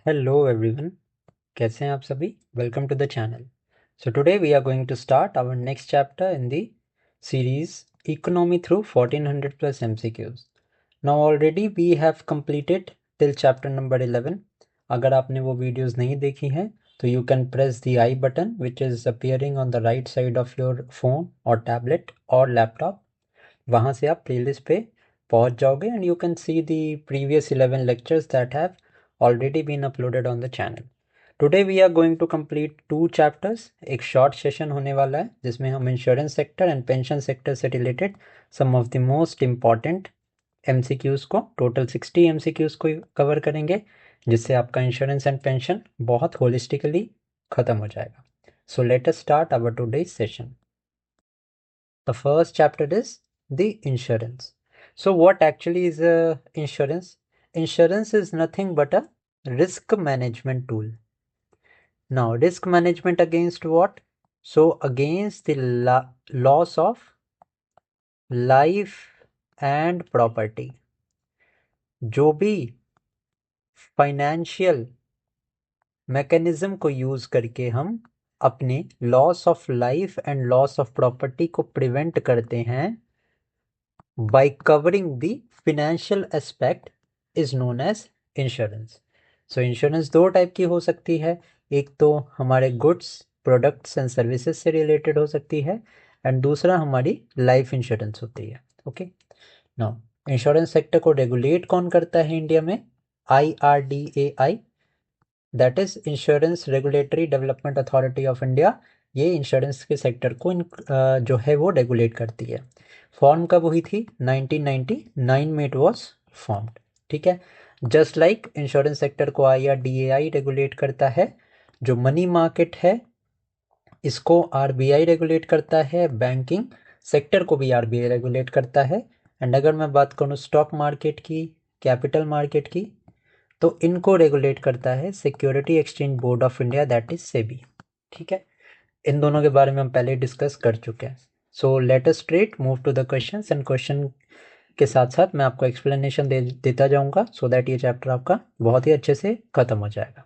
Hello everyone, कैसे हैं आप सभी? Welcome to the channel. So today we are going to start our next chapter in the series Economy through 1400 plus MCQs. Now already we have completed till chapter number 11. अगर आपने वो videos नहीं देखी हैं तो you can press the I button which is appearing on the right side of your phone or tablet or laptop. वहाँ से आप प्लेलिस्ट पे पहुँच जाओगे and you can see the previous 11 lectures that have already been uploaded on the channel. Today we are going to complete two chapters. एक short session होने वाला है जिसमें हम insurance sector and pension sector से related some of the most important MCQs को total 60 MCQs को cover करेंगे जिससे आपका इंश्योरेंस एंड पेंशन बहुत होलिस्टिकली खत्म हो जाएगा. So let us start our today's session. The first chapter is the insurance. So what actually is insurance? Insurance is nothing but a risk management tool. Now risk management against what? So against the loss of life and property. जो भी financial mechanism को use करके हम अपने loss of life and loss of property को prevent करते हैं by covering the financial aspect is known as insurance. So insurance दो टाइप की हो सकती है. एक तो हमारे गुड्स प्रोडक्ट्स एंड सर्विसेज से रिलेटेड हो सकती है एंड दूसरा हमारी लाइफ इंश्योरेंस होती है. ओके, नाउ इंश्योरेंस सेक्टर को रेगुलेट कौन करता है इंडिया में? IRDAI, that is insurance regulatory development authority of India. ये इंश्योरेंस के सेक्टर को जो है वो रेगुलेट करती है. फॉर्म कब हुई थी? 1999 में इट वाज फॉर्म्ड. ठीक है, जस्ट लाइक इंश्योरेंस सेक्टर को IRDAI रेगुलेट करता है, जो मनी मार्केट है इसको RBI रेगुलेट करता है, बैंकिंग सेक्टर को भी RBI रेगुलेट करता है. एंड अगर मैं बात करूँ स्टॉक मार्केट की, कैपिटल मार्केट की, तो इनको रेगुलेट करता है security exchange board of India, that is SEBI. ठीक है, इन दोनों के बारे में हम पहले डिस्कस कर चुके हैं. So let us straight move to the questions and question के साथ साथ मैं आपको एक्सप्लेनेशन देता जाऊंगा सो दैट ये चैप्टर आपका बहुत ही अच्छे से खत्म हो जाएगा.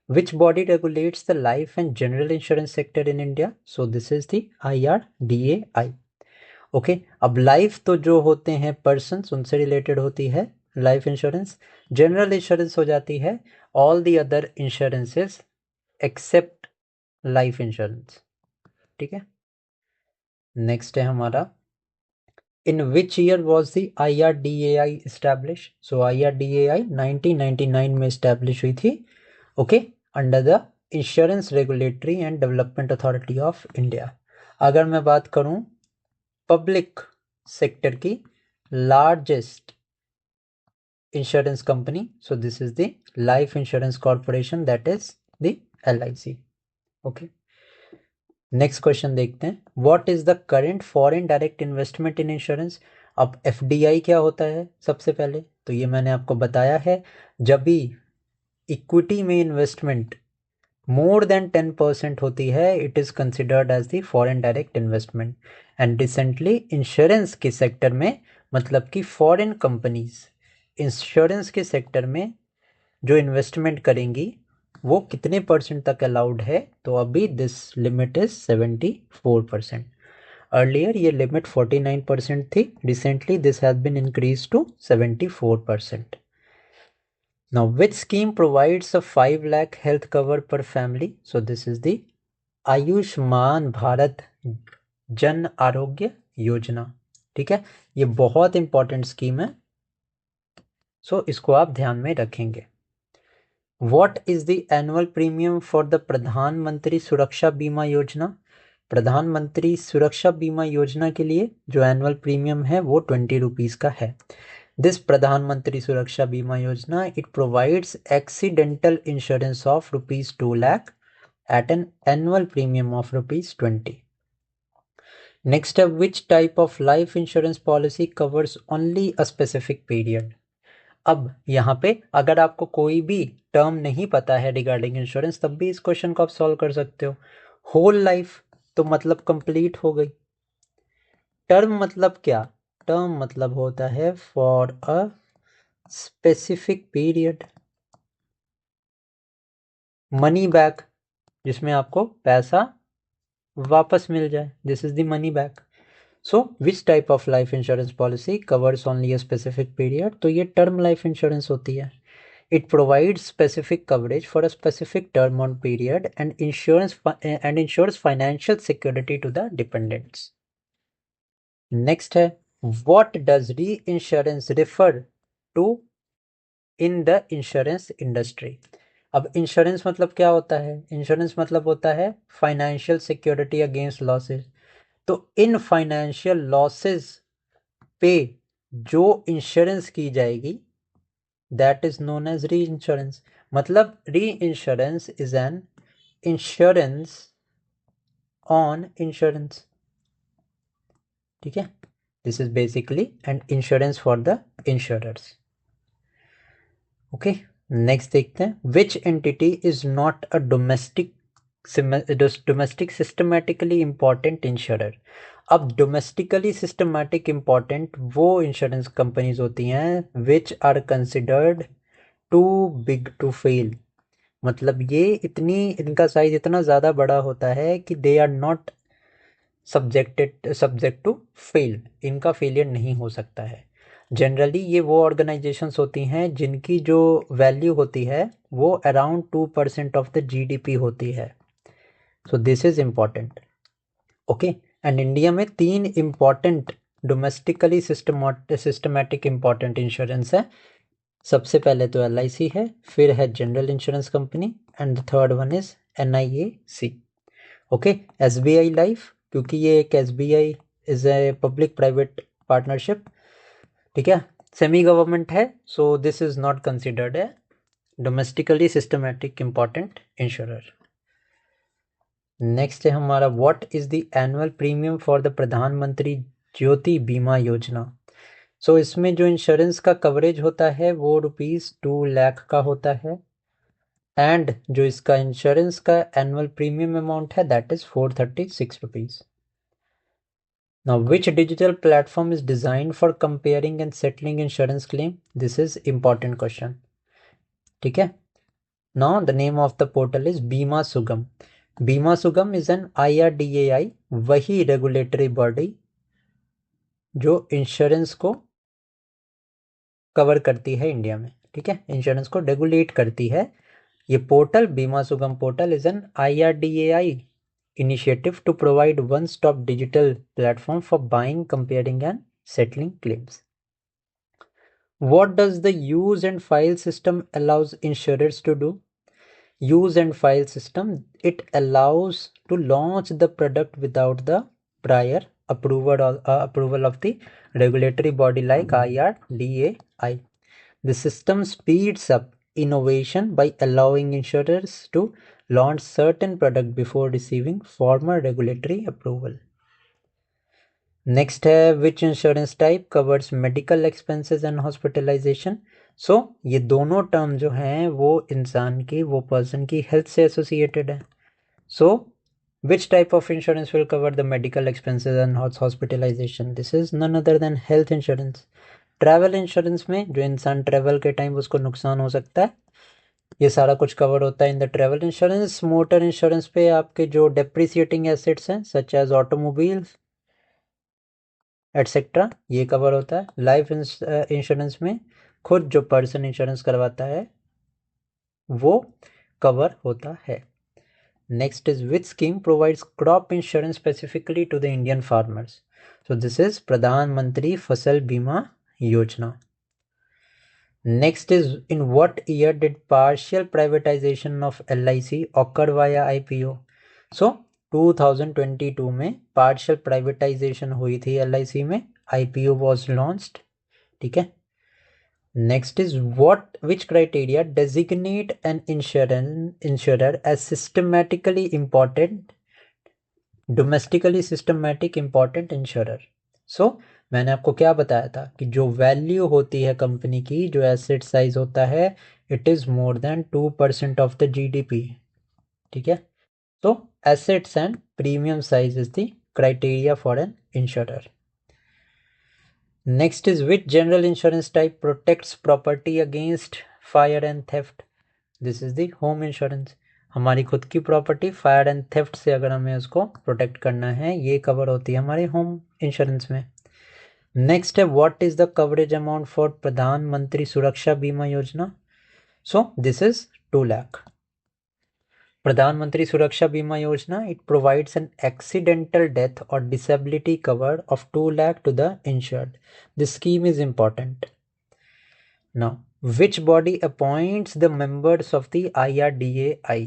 Which body regulates the life and general insurance sector in India? So this is the IRDAI. Okay, अब लाइफ तो जो होते हैं पर्सन उनसे रिलेटेड होती है लाइफ इंश्योरेंस. जनरल इंश्योरेंस हो जाती है all the other insurances except life insurance. ठीक है, नेक्स्ट है हमारा in which year was the IRDAI establish? So IRDAI 1999 में एस्टैब्लिश हुई थी. Okay, under the insurance regulatory and development authority of India. अगर मैं बात करूं पब्लिक सेक्टर की largest insurance company, so this is the life insurance corporation, that is the LIC. Okay, next question देखते हैं. What is the current foreign direct investment in insurance? अब FDI क्या होता है? सबसे पहले तो ये मैंने आपको बताया है, जब भी इक्विटी में इन्वेस्टमेंट मोर देन 10% होती है it is considered as the foreign direct investment. And recently insurance के सेक्टर में, मतलब कि फॉरेन कंपनीज इंश्योरेंस के सेक्टर में जो इन्वेस्टमेंट करेंगी वो कितने परसेंट तक अलाउड है? तो अभी दिस लिमिट इज 74%. अर्लियर ये लिमिट 49% थी. Recently this has been increase to 74%. Now, which scheme provides a 5 lakh health cover per family? So this is the Ayushman Bharat Jan Arogya Yojana. ठीक है, ये बहुत इंपॉर्टेंट स्कीम है, सो इसको आप ध्यान में रखेंगे. What is the annual premium for the प्रधानमंत्री सुरक्षा बीमा योजना? प्रधानमंत्री सुरक्षा बीमा योजना के लिए जो एनुअल प्रीमियम है वो 20 रुपीज़ का है. दिस प्रधानमंत्री सुरक्षा बीमा योजना it provides accidental insurance of ₹2 lakh at an annual premium of ₹20. Next up, which type of life insurance policy covers only a specific period? अब यहाँ पे अगर आपको कोई भी टर्म नहीं पता है रिगार्डिंग इंश्योरेंस तब भी इस क्वेश्चन को आप सॉल्व कर सकते हो. होल लाइफ तो मतलब कंप्लीट हो गई. टर्म मतलब क्या? टर्म मतलब होता है for a specific period. Money back, जिसमें आपको पैसा वापस मिल जाए, this is the money back. So which type of life insurance policy covers only a specific period, तो ये टर्म लाइफ इंश्योरेंस होती है। It provides specific coverage for a specific term on period and insures financial security to the dependents. Next है, what does reinsurance refer to in the insurance industry. अब insurance मतलब क्या होता है? Insurance मतलब होता है फाइनेंशियल सिक्योरिटी अगेंस्ट लॉसेस। तो इन फाइनेंशियल लॉसेस पे जो इंश्योरेंस की जाएगी that is known as reinsurance. मतलब reinsurance is an insurance on insurance, ठीक है। This is basically an insurance for the insurers. Okay, next देखते हैं, which entity is not a domestic systematically important insurer. अब domestically systematic important वो insurance companies होती हैं which are considered too big to fail. मतलब ये इनका size इतना ज़्यादा बड़ा होता है कि they are not subject to fail, इनका फेलियर नहीं हो सकता है। जनरली ये वो ऑर्गेनाइजेशंस होती हैं जिनकी जो वैल्यू होती है वो अराउंड 2% ऑफ द जीडीपी होती है। सो this is important. Okay, and India में 3 important domestically systematic important insurance है। सबसे पहले तो LIC है, फिर है general insurance company, and the third one is NIAC। Okay, SBI life, क्योंकि ये एक SBI is a public private partnership, ठीक है, सेमी गवर्नमेंट है, सो this is not considered a domestically systematic important insurer. Next है हमारा, what is the annual premium for the प्रधानमंत्री ज्योति बीमा योजना। सो इसमें जो इंश्योरेंस का कवरेज होता है वो ₹2 लाख का होता है, एंड जो इसका इंश्योरेंस का एनुअल प्रीमियम अमाउंट है that is ₹436। Now, which digital platform is designed for comparing and settling insurance claim? This is important question. ठीक है. Now, the name of the portal is Bima Sugam. Bima Sugam is an IRDAI वही regulatory body जो insurance को cover करती है India में, ठीक है, इंश्योरेंस को रेगुलेट करती है। ये पोर्टल बीमा सुगम portal is an IRDAI initiative to provide one-stop digital platform for buying, comparing and settling claims. What does the use and file system allows insurers to do? Use and file system, it allows to launch the product without the prior approval of the regulatory body like IRDAI. The system speeds up innovation by allowing insurers to launch certain product before receiving formal regulatory approval. Next है, which insurance type covers medical expenses and hospitalisation. So ये दोनों term जो हैं वो इंसान की, वो person की हेल्थ से एसोसिएटेड है। So which type of insurance will cover the medical expenses and hospitalisation? This is none other than health insurance. Travel insurance में जो इंसान ट्रैवल के टाइम उसको नुकसान हो सकता है, ये सारा कुछ कवर होता है in the travel insurance. Motor insurance पे आपके जो डेप्रिसिएटिंग एसेट्स हैं सच एज ऑटोमोबाइल्स एटसेट्रा, ये कवर होता है। लाइफ इंश्योरेंस में खुद जो पर्सन इंश्योरेंस करवाता है वो कवर होता है। Next is, which scheme provides crop insurance specifically to the Indian farmers? So this is Pradhan Mantri Fasal Bima Yojana. Next is, in what year did partial privatisation of LIC occur via IPO? So 2022 में partial privatisation हुई थी LIC में, IPO was launched, ठीक है। Next is, which criteria designate an insurer as systematically important domestically systematic important insurer? So मैंने आपको क्या बताया था कि जो वैल्यू होती है कंपनी की, जो एसेट साइज होता है, it is more than 2% of the GDP, ठीक है। So assets and premium size is the criteria for an insurer. Next is, which general insurance type protects property against fire and theft? This is the home insurance. हमारी खुद की property fire and theft से अगर हमें उसको protect करना है, ये कवर होती है हमारे होम इंश्योरेंस में। नेक्स्ट है what is the coverage amount for प्रधानमंत्री सुरक्षा बीमा योजना। सो दिस इज 2 लाख। प्रधानमंत्री सुरक्षा बीमा योजना, it provides an accidental death or disability cover of 2 lakh to the insured. This scheme is important. Now, which body appoints the members of the IRDAI?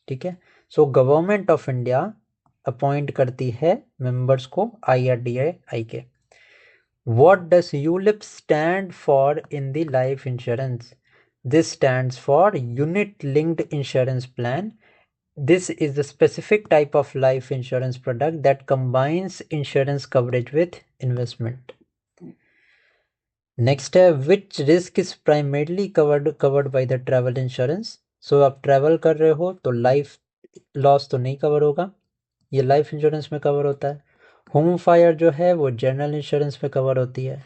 ठीक है, so government of India appoint करती है members को IRDAI के। What does ULIP stand for in the life insurance? This stands for Unit Linked Insurance Plan. This is the specific type of life insurance product that combines insurance coverage with investment. Next है which risk is primarily covered by the travel insurance. So आप travel कर रहे हो तो life loss तो नहीं cover होगा, ये लाइफ इंश्योरेंस में कवर होता है। होम फायर जो है वो जनरल इंश्योरेंस में कवर होती है।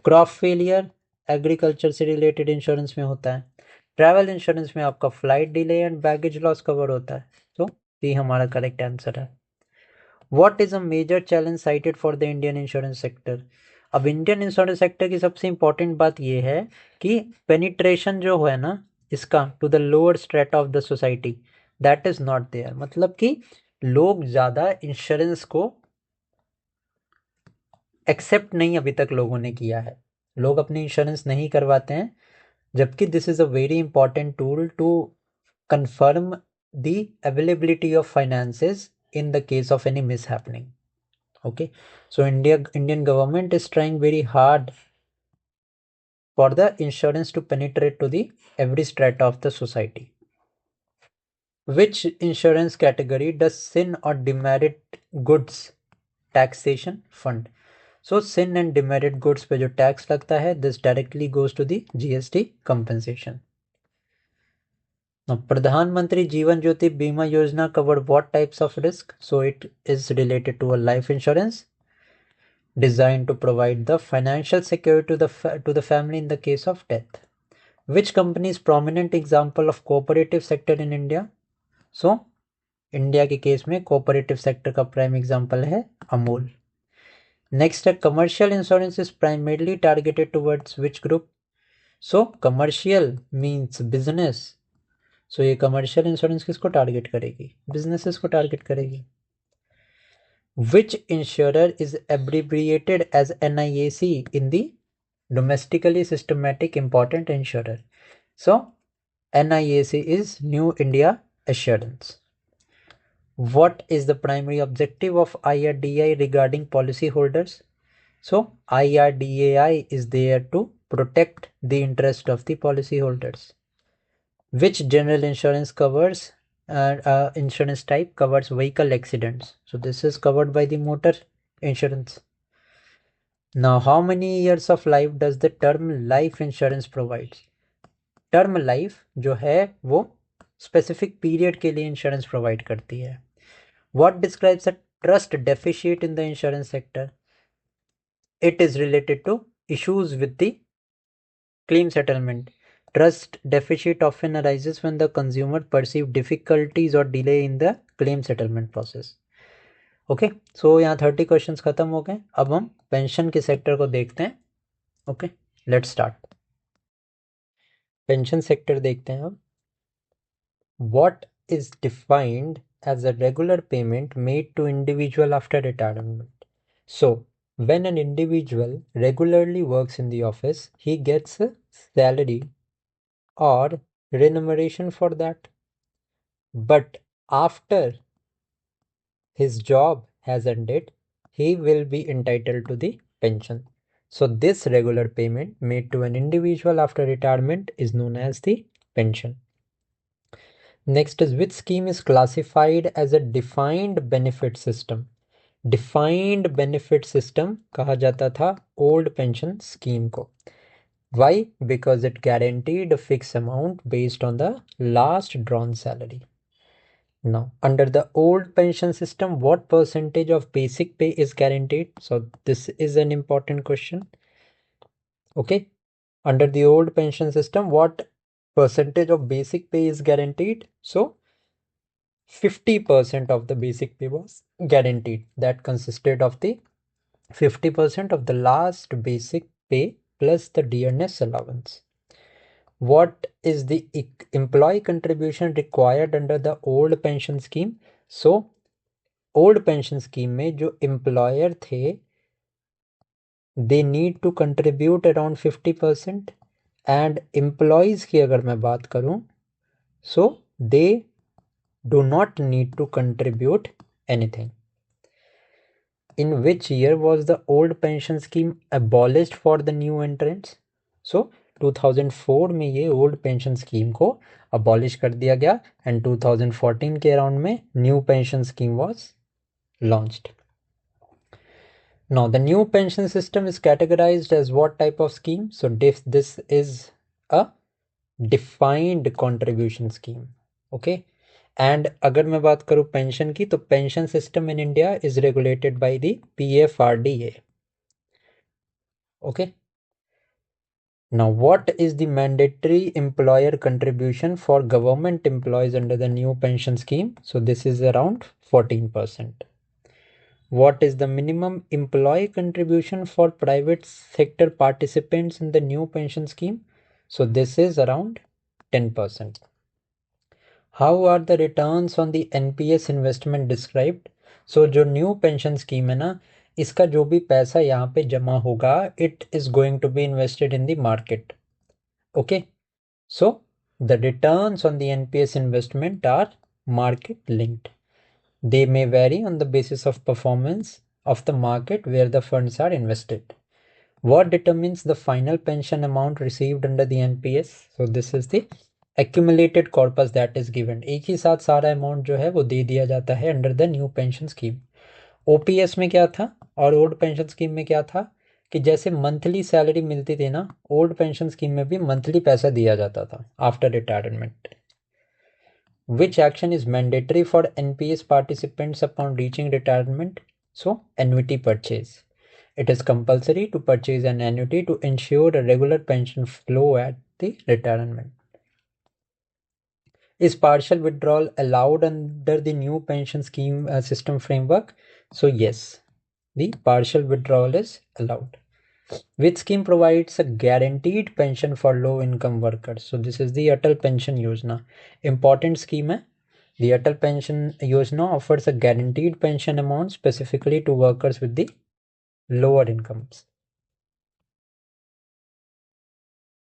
क्रॉप फेलियर एग्रीकल्चर से रिलेटेड इंश्योरेंस में होता है। ट्रैवल इंश्योरेंस में आपका flight delay and baggage loss cover होता है। तो ये हमारा करेक्ट आंसर है। What is a major challenge cited for the Indian insurance sector. अब इंडियन इंश्योरेंस सेक्टर की सबसे इंपॉर्टेंट बात ये है कि पेनिट्रेशन जो है ना इसका to the lower straight of the society that is not there. मतलब कि लोग ज़्यादा इंश्योरेंस को एक्सेप्ट नहीं अभी तक लोगों ने किया है, लोग अपनी इंश्योरेंस नहीं करवाते हैं, जबकि this is a very important tool to confirm the availability of finances in the case of any mishappening. Okay, so Indian government is trying very hard for the insurance to penetrate to the every strata of the society. Which insurance category does sin or demerit goods taxation fund? So sin and demerit goods पे जो tax लगता है this directly goes to the GST compensation. Now, Pradhan Mantri Jeevan Jyoti Bima Yojana covered what types of risk? So it is related to a life insurance designed to provide the financial security to the family in the case of death. Which company is prominent example of cooperative sector in India? So India के case में cooperative sector का prime example है Amul. Next है commercial insurance is primarily targeted towards which group. So commercial means business, so ये commercial insurance किसको target करेगी? Businesses को target करेगी। Which insurer is abbreviated as NIAC in the domestically systematic important insurer. So NIAC is New India Assurance. What is the primary objective of IRDAI regarding policyholders? So IRDAI is there to protect the interest of the policyholders. Which general insurance covers insurance type covers vehicle accidents? So this is covered by the motor insurance. Now how many years of life does the term life insurance provides? Term life जो है वो specific period के लिए insurance provide करती है। What describes a trust deficit in the insurance sector? It is related to issues with the claim settlement. Trust deficit often arises when the consumer perceive difficulties or delay in the claim settlement process. Okay, so यहाँ 30 questions खत्म हो गए। अब हम pension के sector को देखते हैं। Okay, let's start. Pension sector देखते हैं अब। What is defined as a regular payment made to individual after retirement. So, when an individual regularly works in the office, he gets a salary or remuneration for that. But after his job has ended, he will be entitled to the pension. So, this regular payment made to an individual after retirement is known as the pension. Next is which scheme is classified as a defined benefit system? Defined benefit system कहा जाता था old pension scheme को। Why? Because it guaranteed fix amount based on the last drawn salary. Now under the old pension system what percentage of basic pay is guaranteed? So this is an important question. Okay, under the old pension system what percentage of basic pay is guaranteed? So 50% of the basic pay was guaranteed. That consisted of the 50% of the last basic pay plus the dearness allowance. What is the employee contribution required under the old pension scheme? So old pension scheme में जो employer थे, they need to contribute around 50%, and employees की अगर मैं बात करूं, so they do not need to contribute anything. In which year was the old pension scheme abolished for the new entrants? So 2004 में ये old pension scheme को abolish कर दिया गया, and 2014 के around में new pension scheme was launched. Now the new pension system is categorized as what type of scheme? So this is a defined contribution scheme. Okay. And अगर मैं बात करूं पेंशन की, तो pension system in India is regulated by the PFRDA. Okay. Now what is the mandatory employer contribution for government employees under the new pension scheme? So this is around 14%. What is the minimum employee contribution for private sector participants in the new pension scheme? So this is around 10%. How are the returns on the NPS investment described? So जो new pension scheme है ना, इसका जो भी पैसा यहाँ पे जमा होगा, it is going to be invested in the market. Okay. So the returns on the NPS investment are market linked. They may vary on the basis of performance of the market where the funds are invested. What determines the final pension amount received under the NPS? So this is the accumulated corpus that is given. एक ही साथ सारा amount जो है वो दे दिया जाता है under the new pension scheme. OPS में क्या था और ओल्ड पेंशन स्कीम में क्या था कि जैसे मंथली सैलरी मिलती थी ना, ओल्ड पेंशन स्कीम में भी मंथली पैसा दिया जाता था after retirement. Which action is mandatory for NPS participants upon reaching retirement? So annuity purchase. It is compulsory to purchase an annuity to ensure a regular pension flow at the retirement. Is partial withdrawal allowed under the new pension scheme system framework? So yes, the partial withdrawal is allowed. Which scheme provides a guaranteed pension for low income workers? So this is the Atal Pension Yojana. Important scheme hai. The Atal Pension Yojana offers a guaranteed pension amount specifically to workers with the lower incomes.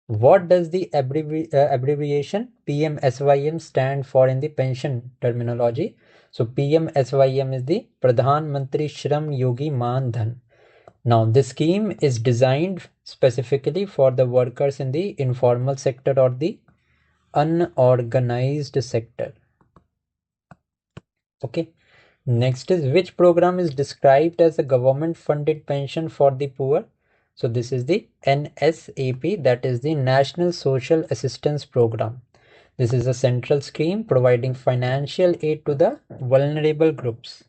What does the abbreviation PMSYM stand for in the pension terminology? So PMSYM is the Pradhan Mantri Shram Yogi Man Dhan. Now this scheme is designed specifically for the workers in the informal sector or the unorganized sector. Okay. Next is, which program is described as a government funded pension for the poor? So this is the NSAP, that is the National Social Assistance Program. This is a central scheme providing financial aid to the vulnerable groups.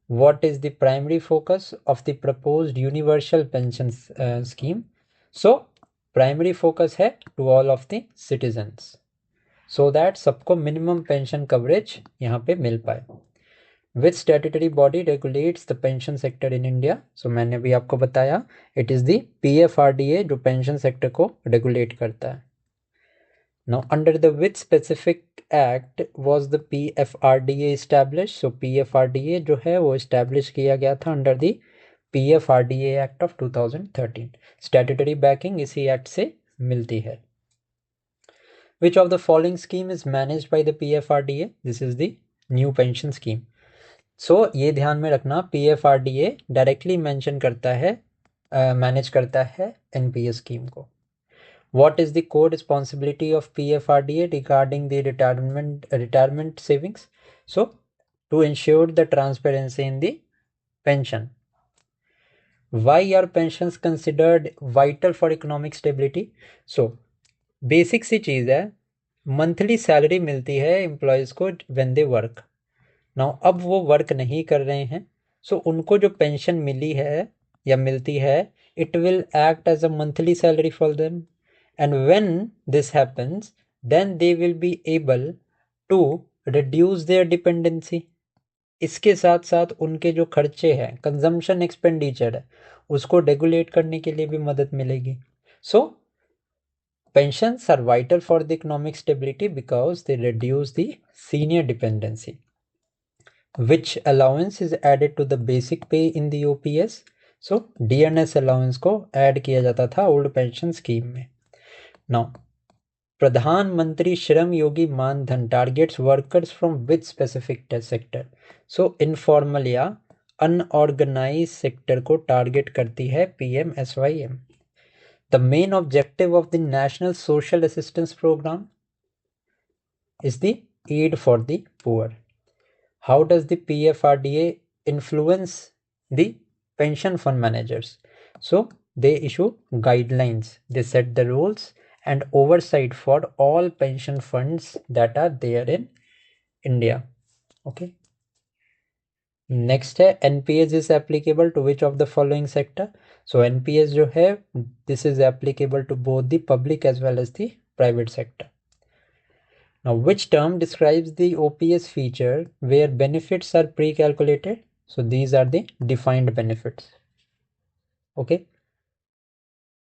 What is the primary focus of the proposed universal pension scheme? So primary focus है to all of the citizens, so that सबको minimum pension coverage यहाँ पे मिल पाए. Which statutory body regulates the pension sector in India? So मैंने भी आपको बताया, it is the PFRDA जो pension sector को regulate करता है. Now under the which specific act was the PFRDA established? So PFRDA जो है वो establish किया गया था under the PFRDA Act of 2013. Statutory backing इसी act से मिलती है. Which of the following scheme is managed by the PFRDA? This is the new pension scheme. So ये ध्यान में रखना, PFRDA डायरेक्टली मेंशन करता है, मैनेज करता है NPS स्कीम को. What is the core responsibility of PFRDA regarding the retirement savings? So to ensure the transparency in the pension. Why are pensions considered vital for economic stability? So basic सी चीज़ है, monthly salary मिलती है employees को when they work. Now अब वो work नहीं कर रहे हैं, सो उनको जो पेंशन मिली है या मिलती है, it will act as a monthly salary for them, and when this happens then they will be able to reduce their dependency, इसके साथ साथ उनके जो खर्चे हैं, कंजम्पशन एक्सपेंडिचर है, उसको रेगुलेट करने के लिए भी मदद मिलेगी. सो pensions are vital for the economic stability because they reduce the senior dependency. Which allowance is added to the basic pay in the OPS? So DNS allowance को ऐड किया जाता था ओल्ड पेंशन स्कीम में. Now Pradhan Mantri Shram Yogi Maandhan targets workers from which specific sector. So informal या unorganised sector को target करती है PMSYM. The main objective of the National Social Assistance Program is the aid for the poor. How does the PFRDA influence the pension fund managers? So they issue guidelines, they set the rules and oversight for all pension funds that are there in India. Okay. Next है NPS is applicable to which of the following sector. So NPS जो है this is applicable to both the public as well as the private sector. Now which term describes the OPS feature where benefits are pre-calculated? So these are the defined benefits. Okay.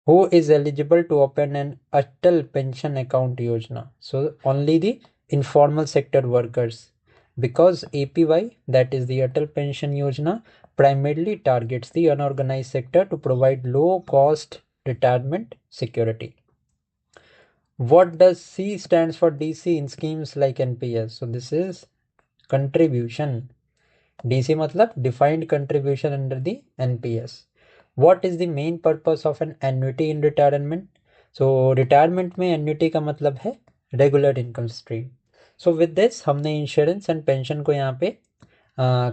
Who is eligible to open an Atal pension account Yojana? So only the informal sector workers, because APY, that is the Atal Pension Yojana, primarily targets the unorganized sector to provide low cost retirement security. What does C stands for DC in schemes like NPS? So this is contribution. DC मतलब defined contribution under the NPS. What is the main purpose of an annuity in retirement? So retirement में annuity का मतलब है regular income stream. So with this हमने insurance and pension को यहाँ पे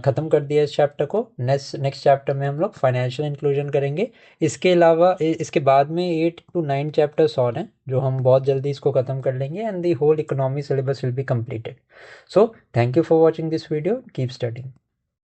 ख़त्म कर दिया इस चैप्टर को. नेक्स्ट चैप्टर में हम लोग फाइनेंशियल इंक्लूजन करेंगे. इसके अलावा इसके बाद में 8 to 9 चैप्टर्स और हैं जो हम बहुत जल्दी इसको ख़त्म कर लेंगे and the whole economy syllabus will be completed. So thank you for watching this video. Keep studying.